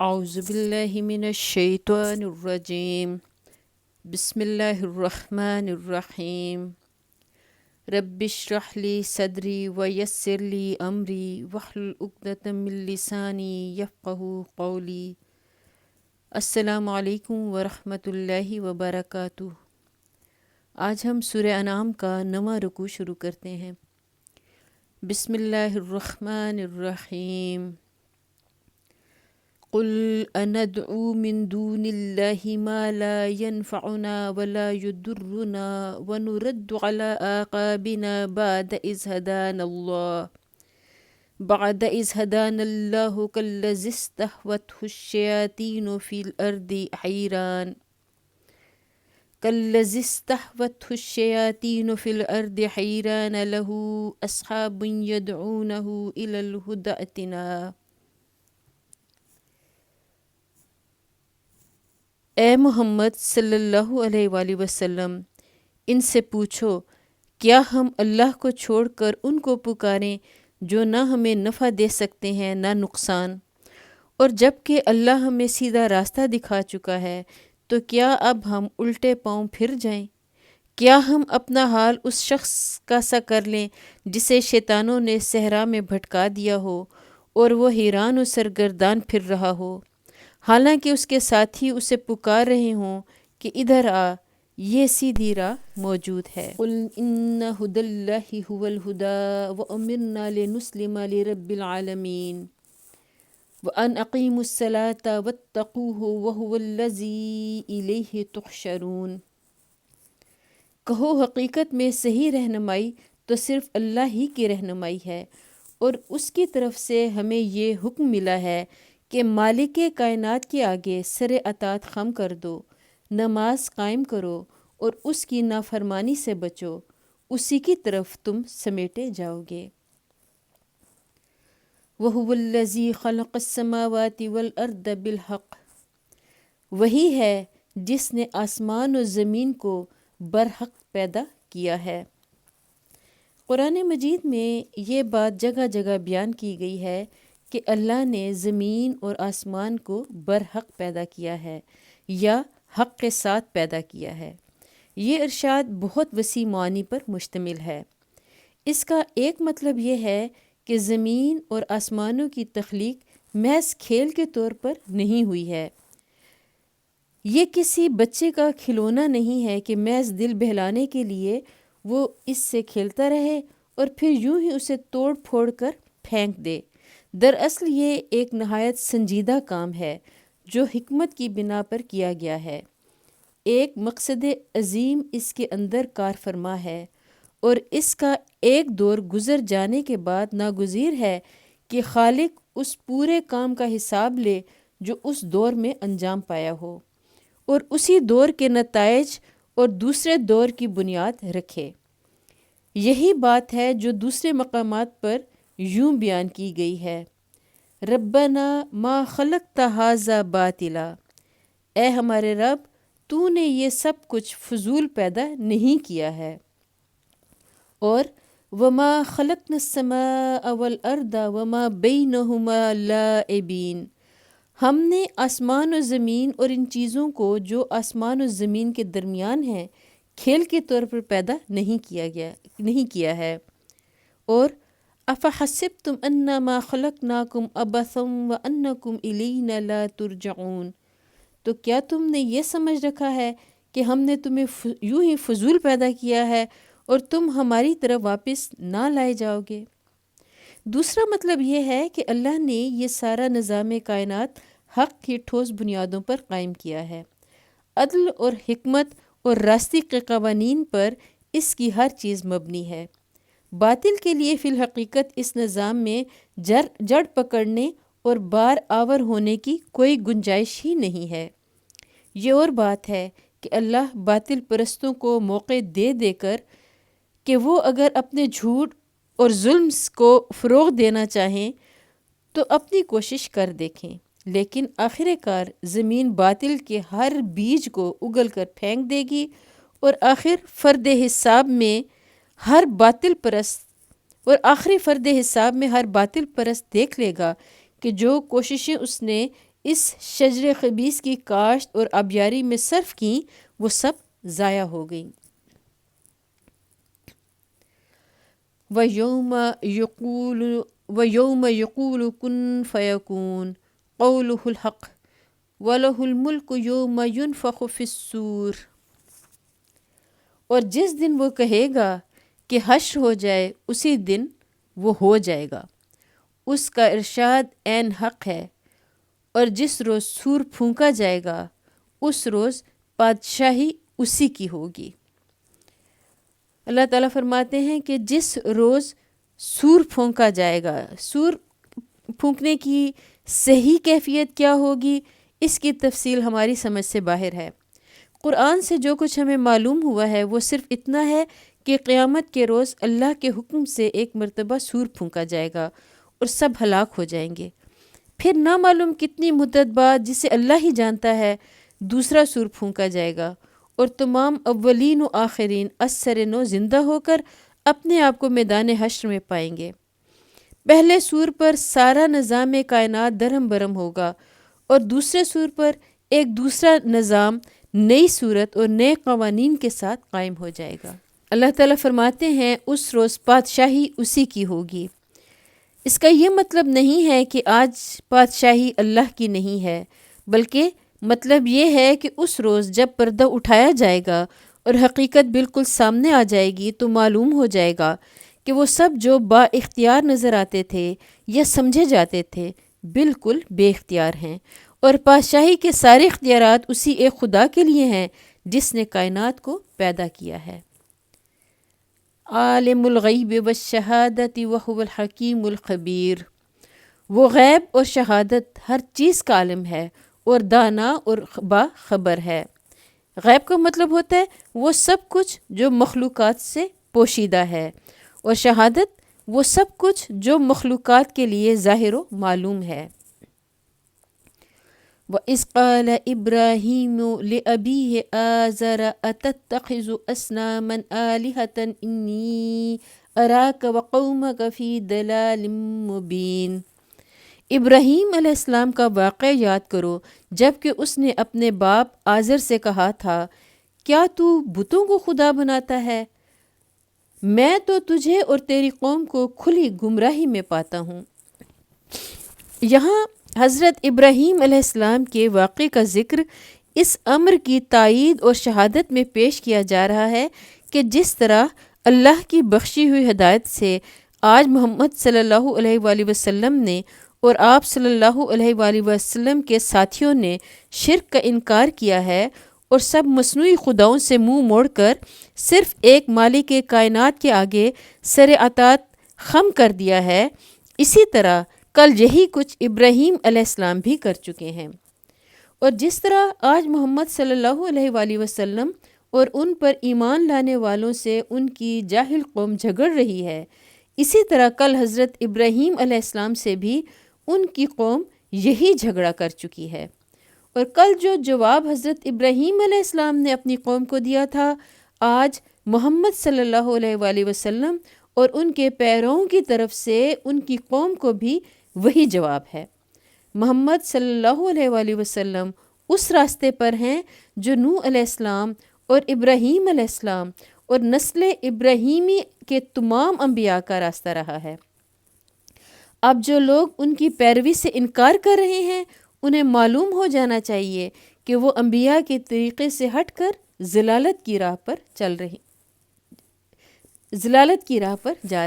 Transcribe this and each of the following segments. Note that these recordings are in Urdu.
اعوذ باللہ من الشیطان الرجیم بسم اللہ الرحمن الرحیم رب اشرح لی صدری ویسر لی امری واحلل عقدۃ من لسانی یفقہوا قولی۔ السلام علیکم ورحمۃ اللہ وبرکاتہ۔ آج ہم سورہ انعام کا 9واں رکوع شروع کرتے ہیں۔ بسم اللہ الرحمن الرحیم۔ قل اندعو من دون اللہ ما لا ينفعنا ولا يضرنا ونرد على اعقابنا بعد اذ هدانا الله كالذي استهوته الشياطين في الأرض حيران له أصحاب يدعونه إلى الهدى ائتنا۔ اے محمد صلی اللہ علیہ وآلہ وسلم، ان سے پوچھو، کیا ہم اللہ کو چھوڑ کر ان کو پکاریں جو نہ ہمیں نفع دے سکتے ہیں نہ نقصان، اور جب کہ اللہ ہمیں سیدھا راستہ دکھا چکا ہے تو کیا اب ہم الٹے پاؤں پھر جائیں؟ کیا ہم اپنا حال اس شخص کا سا کر لیں جسے شیطانوں نے صحرا میں بھٹکا دیا ہو اور وہ حیران و سرگردان پھر رہا ہو، حالانکہ اس کے ساتھی اسے پکار رہے ہوں کہ ادھر آ، یہ سیدھی راہ موجود ہے۔ قل ان ھدی اللہ ھو الھدی وامرنا لنسلم لرب العالمین وان اقیموا الصلاة واتقوہ وھو الذی الیہ تحشرون۔ کہو، حقیقت میں صحیح رہنمائی تو صرف اللہ ہی کی رہنمائی ہے، اور اس کی طرف سے ہمیں یہ حکم ملا ہے کہ مالک کائنات کے آگے سر اطاعت خم کر دو، نماز قائم کرو اور اس کی نافرمانی سے بچو، اسی کی طرف تم سمیٹے جاؤ گے۔ وَهُوَ الَّذِي خَلَقَ السَّمَاوَاتِ وَالْأَرْضَ بِالْحَقِّ، وہی ہے جس نے آسمان و زمین کو برحق پیدا کیا ہے۔ قرآن مجید میں یہ بات جگہ جگہ بیان کی گئی ہے کہ اللہ نے زمین اور آسمان کو برحق پیدا کیا ہے یا حق کے ساتھ پیدا کیا ہے۔ یہ ارشاد بہت وسیع معانی پر مشتمل ہے۔ اس کا ایک مطلب یہ ہے کہ زمین اور آسمانوں کی تخلیق محض کھیل کے طور پر نہیں ہوئی ہے۔ یہ کسی بچے کا کھلونا نہیں ہے کہ محض دل بہلانے کے لیے وہ اس سے کھیلتا رہے اور پھر یوں ہی اسے توڑ پھوڑ کر پھینک دے۔ دراصل یہ ایک نہایت سنجیدہ کام ہے جو حکمت کی بنا پر کیا گیا ہے۔ ایک مقصد عظیم اس کے اندر کار فرما ہے، اور اس کا ایک دور گزر جانے کے بعد ناگزیر ہے کہ خالق اس پورے کام کا حساب لے جو اس دور میں انجام پایا ہو، اور اسی دور کے نتائج اور دوسرے دور کی بنیاد رکھے۔ یہی بات ہے جو دوسرے مقامات پر یوں بیان کی گئی ہے: ربنا ما خلقت ھذا باطلا، اے ہمارے رب، تو نے یہ سب کچھ فضول پیدا نہیں کیا ہے۔ اور وما خلقنا السماء والارض وما بینہما لاعبین، ہم نے آسمان و زمین اور ان چیزوں کو جو آسمان و زمین کے درمیان ہیں کھیل کے طور پر پیدا نہیں کیا ہے۔ اور افحسبتم انما خلقناکم عبثا وانکم الینا لا ترجعون، تو کیا تم نے یہ سمجھ رکھا ہے کہ ہم نے تمہیں یوں ہی فضول پیدا کیا ہے اور تم ہماری طرف واپس نہ لائے جاؤ گے؟ دوسرا مطلب یہ ہے کہ اللہ نے یہ سارا نظام کائنات حق کی ٹھوس بنیادوں پر قائم کیا ہے۔ عدل اور حکمت اور راستی کے قوانین پر اس کی ہر چیز مبنی ہے۔ باطل کے لیے فی الحقیقت اس نظام میں جڑ پکڑنے اور بار آور ہونے کی کوئی گنجائش ہی نہیں ہے۔ یہ اور بات ہے کہ اللہ باطل پرستوں کو موقع دے دے کر کہ وہ اگر اپنے جھوٹ اور ظلم کو فروغ دینا چاہیں تو اپنی کوشش کر دیکھیں، لیکن آخر کار زمین باطل کے ہر بیج کو اگل کر پھینک دے گی، اور آخری فرد حساب میں ہر باطل پرست دیکھ لے گا کہ جو کوششیں اس نے اس شجر خبیث کی کاشت اور آبیاری میں صرف کیں وہ سب ضائع ہو گئیں۔ وَيَوْمَ يَقُولُ كُن فَيَكُونُ قَوْلُهُ الْحَقُّ وَلَهُ الْمُلْكُ يَوْمَ يُنفَخُ فِي الصُّورِ، اور جس دن وہ کہے گا کہ حشر ہو جائے اسی دن وہ ہو جائے گا، اس کا ارشاد عین حق ہے، اور جس روز سور پھونکا جائے گا اس روز بادشاہی اسی کی ہوگی۔ اللہ تعالیٰ فرماتے ہیں کہ جس روز سور پھونکا جائے گا، سور پھونکنے کی صحیح کیفیت کیا ہوگی اس کی تفصیل ہماری سمجھ سے باہر ہے۔ قرآن سے جو کچھ ہمیں معلوم ہوا ہے وہ صرف اتنا ہے کہ قیامت کے روز اللہ کے حکم سے ایک مرتبہ سور پھونکا جائے گا اور سب ہلاک ہو جائیں گے، پھر نہ معلوم کتنی مدت بعد، جسے اللہ ہی جانتا ہے، دوسرا سور پھونکا جائے گا اور تمام اولین و آخرین ازسر نو زندہ ہو کر اپنے آپ کو میدان حشر میں پائیں گے۔ پہلے سور پر سارا نظام کائنات درہم برہم ہوگا اور دوسرے سور پر ایک دوسرا نظام نئی صورت اور نئے قوانین کے ساتھ قائم ہو جائے گا۔ اللہ تعالیٰ فرماتے ہیں اس روز بادشاہی اسی کی ہوگی۔ اس کا یہ مطلب نہیں ہے کہ آج بادشاہی اللہ کی نہیں ہے، بلکہ مطلب یہ ہے کہ اس روز جب پردہ اٹھایا جائے گا اور حقیقت بالکل سامنے آ جائے گی تو معلوم ہو جائے گا کہ وہ سب جو با اختیار نظر آتے تھے یا سمجھے جاتے تھے بالکل بے اختیار ہیں، اور بادشاہی کے سارے اختیارات اسی ایک خدا کے لیے ہیں جس نے کائنات کو پیدا کیا ہے۔ عالم الغیب والشہادت وہو الحکیم الخبیر، وہ غیب اور شہادت ہر چیز کا عالم ہے اور دانا اور باخبر ہے۔ غیب کا مطلب ہوتا ہے وہ سب کچھ جو مخلوقات سے پوشیدہ ہے، اور شہادت وہ سب کچھ جو مخلوقات کے لیے ظاہر و معلوم ہے۔ وَإِذْ قَالَ إِبْرَاهِيمُ لِأَبِيهِ آزَرَ أَتَتَّخِذُ أَصْنَامًا آلِهَةً إِنِّي أَرَاكَ وَقَوْمَكَ فِي ضَلَالٍ مُّبِينٍ۔ ابراہیم علیہ السلام کا واقعہ یاد کرو جب کہ اس نے اپنے باپ آزر سے کہا تھا، کیا تو بتوں کو خدا بناتا ہے؟ میں تو تجھے اور تیری قوم کو کھلی گمراہی میں پاتا ہوں۔ یہاں حضرت ابراہیم علیہ السلام کے واقعے کا ذکر اس امر کی تائید اور شہادت میں پیش کیا جا رہا ہے کہ جس طرح اللہ کی بخشی ہوئی ہدایت سے آج محمد صلی اللہ علیہ وآلہ وسلم نے اور آپ صلی اللہ علیہ وآلہ وسلم کے ساتھیوں نے شرک کا انکار کیا ہے اور سب مصنوعی خداؤں سے منہ موڑ کر صرف ایک مالک کائنات کے آگے سر اطاعت خم کر دیا ہے، اسی طرح کل یہی کچھ ابراہیم علیہ السلام بھی کر چکے ہیں۔ اور جس طرح آج محمد صلی اللہ علیہ وآلہ وسلم اور ان پر ایمان لانے والوں سے ان کی جاہل قوم جھگڑ رہی ہے، اسی طرح کل حضرت ابراہیم علیہ السلام سے بھی ان کی قوم یہی جھگڑا کر چکی ہے، اور کل جو جواب حضرت ابراہیم علیہ السلام نے اپنی قوم کو دیا تھا، آج محمد صلی اللہ علیہ وآلہ وسلم اور ان کے پیرووں کی طرف سے ان کی قوم کو بھی وہی جواب ہے۔ محمد صلی اللہ علیہ وآلہ وسلم اس راستے پر ہیں جو نوح علیہ السلام اور ابراہیم علیہ السلام اور نسل ابراہیمی کے تمام انبیاء کا راستہ رہا ہے۔ اب جو لوگ ان کی پیروی سے انکار کر رہے ہیں انہیں معلوم ہو جانا چاہیے کہ وہ انبیاء کے طریقے سے ہٹ کر ضلالت کی راہ پر جا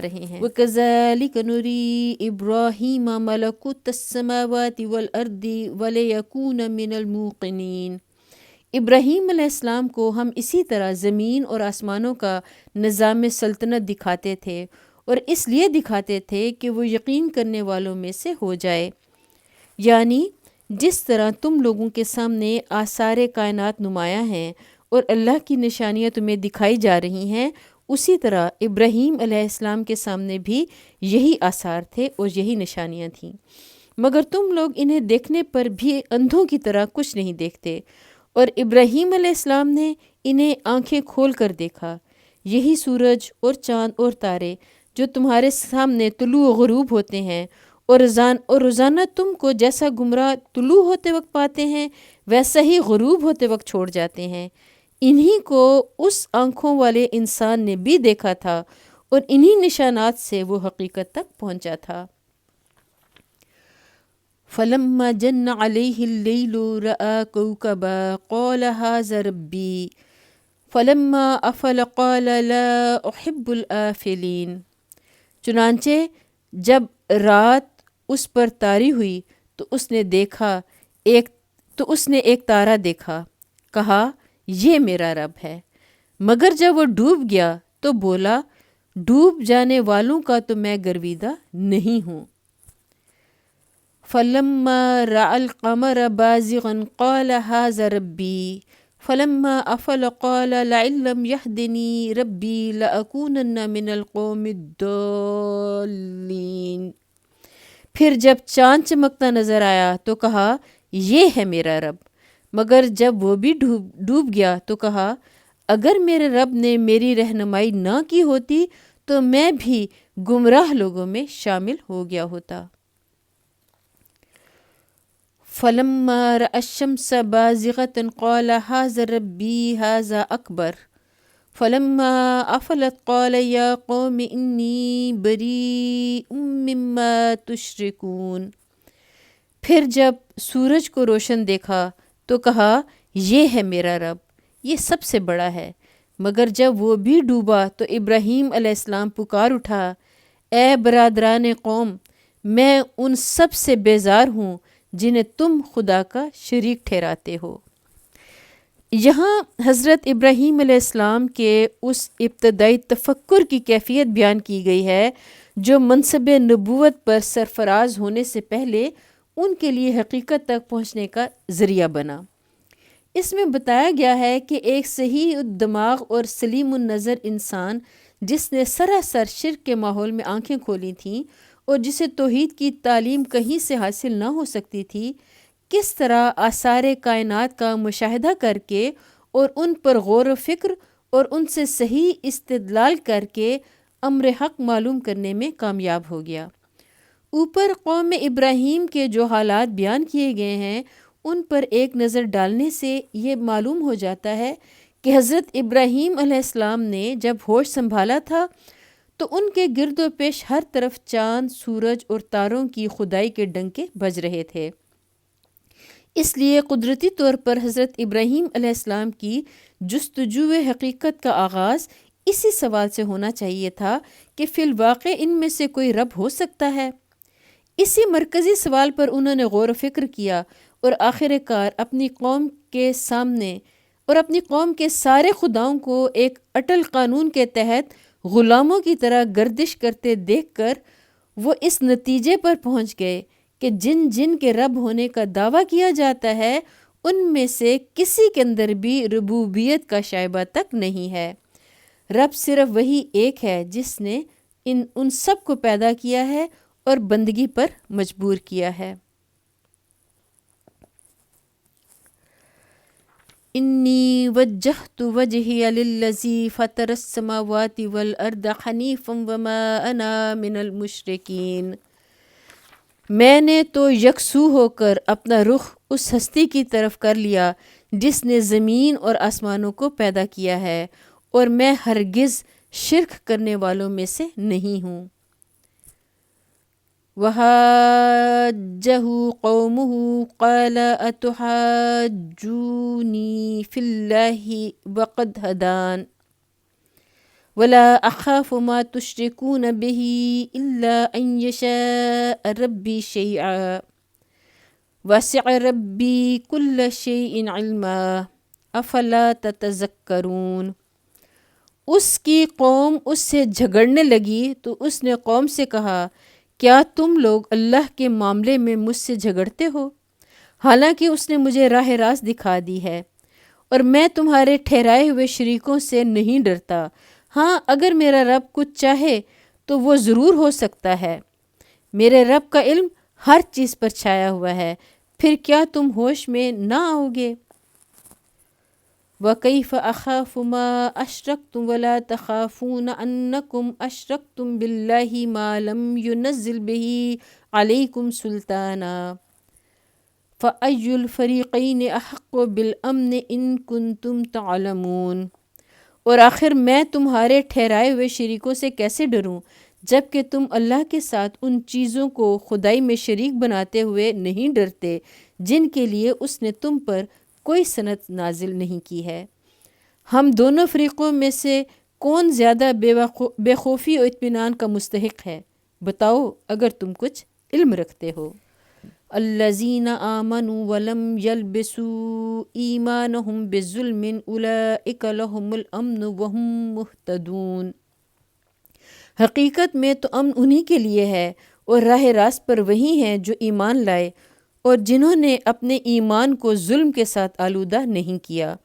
رہے ہیں۔ وَكَذَلِكَ نُرِي إِبْرَاهِيمَ مَلَكُوتَ السَّمَاوَاتِ وَالْأَرْضِ وَلِيَكُونَ مِنَ الْمُوقِنِينَ۔ ابراہیم علیہ السلام کو ہم اسی طرح زمین اور آسمانوں کا نظام سلطنت دکھاتے تھے، اور اس لیے دکھاتے تھے کہ وہ یقین کرنے والوں میں سے ہو جائے۔ یعنی جس طرح تم لوگوں کے سامنے آثار کائنات نمایاں ہیں اور اللہ کی نشانیاں تمہیں دکھائی جا رہی ہیں، اسی طرح ابراہیم علیہ السلام کے سامنے بھی یہی آثار تھے اور یہی نشانیاں تھیں، مگر تم لوگ انہیں دیکھنے پر بھی اندھوں کی طرح کچھ نہیں دیکھتے، اور ابراہیم علیہ السلام نے انہیں آنکھیں کھول کر دیکھا۔ یہی سورج اور چاند اور تارے جو تمہارے سامنے طلوع و غروب ہوتے ہیں اور روزانہ تم کو جیسا گمراہ طلوع ہوتے وقت پاتے ہیں ویسا ہی غروب ہوتے وقت چھوڑ جاتے ہیں۔ انہی کو اس آنکھوں والے انسان نے بھی دیکھا تھا اور انہی نشانات سے وہ حقیقت تک پہنچا تھا۔ فلما جن علیہ اللیل رأى کوکبا قال ھذا ربی فلما افل قال لا احب الآفلین۔ چنانچہ جب رات اس پر طاری ہوئی تو اس نے ایک تارا دیکھا، کہا یہ میرا رب ہے، مگر جب وہ ڈوب گیا تو بولا ڈوب جانے والوں کا تو میں گرویدہ نہیں ہوں۔ فلما رأى القمر بازغا قال ھذا ربی فلما افل قال لئن لم يهدني ربی لأکونن من القوم الضالین۔ پھر جب چاند چمکتا نظر آیا تو کہا یہ ہے میرا رب، مگر جب وہ بھی ڈوب گیا تو کہا اگر میرے رب نے میری رہنمائی نہ کی ہوتی تو میں بھی گمراہ لوگوں میں شامل ہو گیا ہوتا۔ فلما رأى الشمس بازغة قال ھذا ربی ھذا اکبر فلما افلت قال یا قوم انی بریء مما تشرکون۔ پھر جب سورج کو روشن دیکھا تو کہا یہ ہے میرا رب، یہ سب سے بڑا ہے، مگر جب وہ بھی ڈوبا تو ابراہیم علیہ السلام پکار اٹھا اے برادران قوم، میں ان سب سے بیزار ہوں جنہیں تم خدا کا شریک ٹھہراتے ہو۔ یہاں حضرت ابراہیم علیہ السلام کے اس ابتدائی تفکر کی کیفیت بیان کی گئی ہے جو منصب نبوت پر سرفراز ہونے سے پہلے ان کے لیے حقیقت تک پہنچنے کا ذریعہ بنا۔ اس میں بتایا گیا ہے کہ ایک صحیح الدماغ اور سلیم النظر انسان جس نے سراسر شرک کے ماحول میں آنکھیں کھولی تھیں اور جسے توحید کی تعلیم کہیں سے حاصل نہ ہو سکتی تھی، کس طرح آثار کائنات کا مشاہدہ کر کے اور ان پر غور و فکر اور ان سے صحیح استدلال کر کے امر حق معلوم کرنے میں کامیاب ہو گیا۔ اوپر قوم ابراہیم کے جو حالات بیان کیے گئے ہیں ان پر ایک نظر ڈالنے سے یہ معلوم ہو جاتا ہے کہ حضرت ابراہیم علیہ السلام نے جب ہوش سنبھالا تھا تو ان کے گرد و پیش ہر طرف چاند، سورج اور تاروں کی خدائی کے ڈنکے بج رہے تھے۔ اس لیے قدرتی طور پر حضرت ابراہیم علیہ السلام کی جستجو حقیقت کا آغاز اسی سوال سے ہونا چاہیے تھا کہ فی الواقع ان میں سے کوئی رب ہو سکتا ہے؟ اسی مرکزی سوال پر انہوں نے غور و فکر کیا اور آخر کار اپنی قوم کے سامنے اور اپنی قوم کے سارے خداؤں کو ایک اٹل قانون کے تحت غلاموں کی طرح گردش کرتے دیکھ کر وہ اس نتیجے پر پہنچ گئے کہ جن جن کے رب ہونے کا دعویٰ کیا جاتا ہے ان میں سے کسی کے اندر بھی ربوبیت کا شائبہ تک نہیں ہے۔ رب صرف وہی ایک ہے جس نے ان سب کو پیدا کیا ہے اور بندگی پر مجبور کیا ہے۔ انی وجہت وجہی للذی فطر السماوات والارض حنیفا وما انا من المشرکین۔ میں نے تو یکسو ہو کر اپنا رخ اس ہستی کی طرف کر لیا جس نے زمین اور آسمانوں کو پیدا کیا ہے، اور میں ہرگز شرک کرنے والوں میں سے نہیں ہوں۔ وَحَاجَّهُ قَوْمُهُ قَالَ أَتُحَاجُّونِي فِي اللَّهِ وَقَدْ هَدَانِ وَلَا أَخَافُ مَا تُشْرِكُونَ بِهِ إِلَّا أَن يَشَاءَ رَبِّي شَيْئًا وَسِعَ رَبِّي كُلَّ شَيْءٍ عِلْمًا أَفَلَا تَتَذَكَّرُونَ۔ اس کی قوم اس سے جھگڑنے لگی تو اس نے قوم سے کہا کیا تم لوگ اللہ کے معاملے میں مجھ سے جھگڑتے ہو، حالانکہ اس نے مجھے راہ راست دکھا دی ہے، اور میں تمہارے ٹھہرائے ہوئے شریکوں سے نہیں ڈرتا۔ ہاں اگر میرا رب کچھ چاہے تو وہ ضرور ہو سکتا ہے۔ میرے رب کا علم ہر چیز پر چھایا ہوا ہے، پھر کیا تم ہوش میں نہ آؤ گے؟ وَكَيْفَ أَخَافُ مَا أَشْرَكْتُمْ وَلَا تَخَافُونَ أَنَّكُمْ أَشْرَكْتُمْ بِاللَّهِ مَا لَمْ يُنَزِّلْ بِهِ علیکم سلطانا فأی الفریقین احق بالامن ان کنتم تعلمون۔ اور آخر میں تمہارے ٹھہرائے ہوئے شریکوں سے کیسے ڈروں جب کہ تم اللہ کے ساتھ ان چیزوں کو خدائی میں شریک بناتے ہوئے نہیں ڈرتے جن کے لیے اس نے تم پر کوئی سند نازل نہیں کی ہے۔ ہم دونوں فریقوں میں سے کون زیادہ بے خوفی و اطمینان کا مستحق ہے؟ بتاؤ اگر تم کچھ علم رکھتے ہو۔ الذین آمنوا ولم یلبسوا ایمانہم بظلم اولئک لہم الامن وہم مہتدون۔ حقیقت میں تو امن انہی کے لیے ہے اور راہ راست پر وہی ہیں جو ایمان لائے اور جنہوں نے اپنے ایمان کو ظلم کے ساتھ آلودہ نہیں کیا۔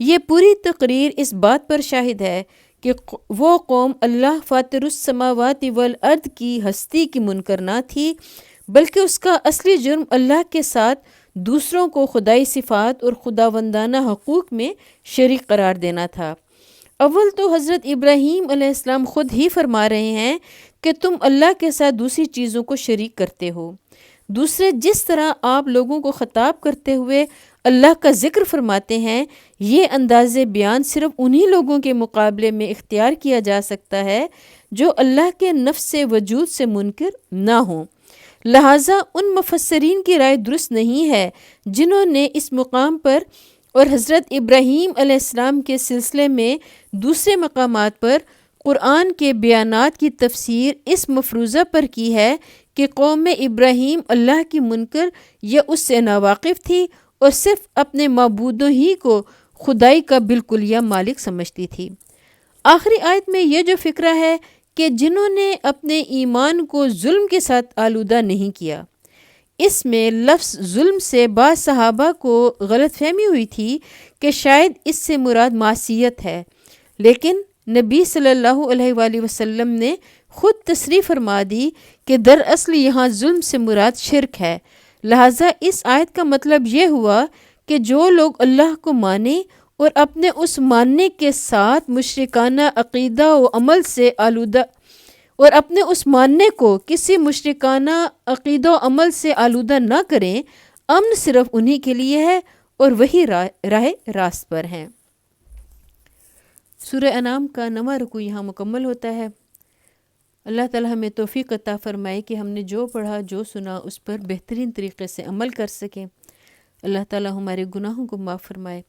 یہ پوری تقریر اس بات پر شاہد ہے کہ وہ قوم اللہ فاطر السماوات والارض کی ہستی کی منکر نہ تھی، بلکہ اس کا اصلی جرم اللہ کے ساتھ دوسروں کو خدائی صفات اور خداوندانہ حقوق میں شریک قرار دینا تھا۔ اول تو حضرت ابراہیم علیہ السلام خود ہی فرما رہے ہیں کہ تم اللہ کے ساتھ دوسری چیزوں کو شریک کرتے ہو۔ دوسرے جس طرح آپ لوگوں کو خطاب کرتے ہوئے اللہ کا ذکر فرماتے ہیں، یہ انداز بیان صرف انہی لوگوں کے مقابلے میں اختیار کیا جا سکتا ہے جو اللہ کے نفس وجود سے منکر نہ ہوں۔ لہٰذا ان مفسرین کی رائے درست نہیں ہے جنہوں نے اس مقام پر اور حضرت ابراہیم علیہ السلام کے سلسلے میں دوسرے مقامات پر قرآن کے بیانات کی تفسیر اس مفروضہ پر کی ہے کہ قوم ابراہیم اللہ کی منکر یا اس سے ناواقف تھی اور صرف اپنے معبودوں ہی کو خدائی کا بالکلیہ مالک سمجھتی تھی۔ آخری آیت میں یہ جو فکرہ ہے کہ جنہوں نے اپنے ایمان کو ظلم کے ساتھ آلودہ نہیں کیا، اس میں لفظ ظلم سے بعض صحابہ کو غلط فہمی ہوئی تھی کہ شاید اس سے مراد معصیت ہے، لیکن نبی صلی اللہ علیہ وآلہ وسلم نے خود تصریح فرما دی کہ دراصل یہاں ظلم سے مراد شرک ہے۔ لہٰذا اس آیت کا مطلب یہ ہوا کہ جو لوگ اللہ کو مانیں اور اپنے اس ماننے کے ساتھ مشرکانہ عقیدہ و عمل سے آلودہ اور اپنے اس ماننے کو کسی مشرکانہ عقیدہ و عمل سے آلودہ نہ کریں، امن صرف انہی کے لیے ہے اور وہی راہ راست پر ہیں۔ سورہ انعام کا 9واں رکوع یہاں مکمل ہوتا ہے۔ اللہ تعالی ہمیں توفیق عطا فرمائے کہ ہم نے جو پڑھا جو سنا اس پر بہترین طریقے سے عمل کر سکیں۔ اللہ تعالی ہمارے گناہوں کو معاف فرمائے۔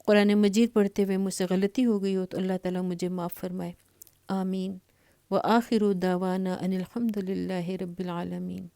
قرآن مجید پڑھتے ہوئے مجھ سے غلطی ہو گئی ہو تو اللہ تعالی مجھے معاف فرمائے، آمین۔ وآخر دعوانا ان الحمد للہ رب العالمین۔